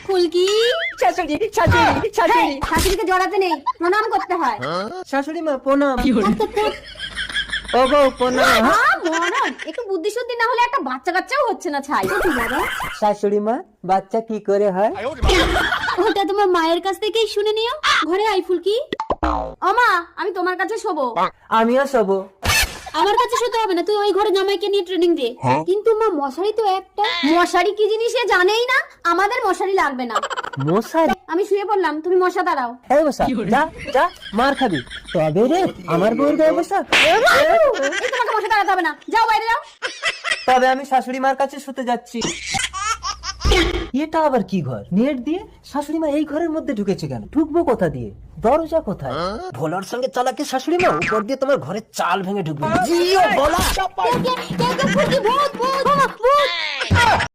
ফুলকি শাশুড়ি শাশুড়ি শাশুড়ি শাশুড়িকে জড়াতে নেই, প্রণাম করতে হয়। শাশুড়ি মা প্রণাম। ও বউ প্রণাম। মরণ, একটু বুদ্ধি শুদ্ধি না হলে একটা বাচ্চা কাচ্চাও হচ্ছে না ছাই। শাশুড়ি মা বাচ্চা কি করে হয়? ওটা তোমার মায়ের কাছ থেকেই শুনে নিও। ঘরে আই ফুলকি। ওমা, আমি তোমার কাছে শোবো। আমিও শোবো। আমার কাছে শুতে হবে না, তুই ওই ঘরে জামাইকে নিয়ে ট্রেনিং দে। কিন্তু মা মশারি তো একটা। মশারি কি জিনিস সে জানেই না। আমাদের মশারি লাগবে না। মশারি? আমি শুয়ে পড়লাম, তুমি মশা দাঁড়াও। এই বসা, যা যা মার খাবি। তবে রে আমার বউর গায়ে বসা। এই তোমাকে মশা দাঁড়াতে হবে না, যাও বাইরে যাও। তবে আমি শাশুড়ি মার কাছে শুতে যাচ্ছি। এটা আবার কি ঘর? নেট দিয়ে শাশুড়ি মা এই ঘরের মধ্যে ঢুকেছে কেন? ঢুকবো কোথা দিয়ে? দরজা কোথায়? ভোলার সঙ্গে চালাকে শাশুড়ি মা উপর দিয়ে তোমার ঘরের চাল ভেঙে ঢুকবে। জিও ভোলা। কে ফুলকি? ভূত ভূত ভূত।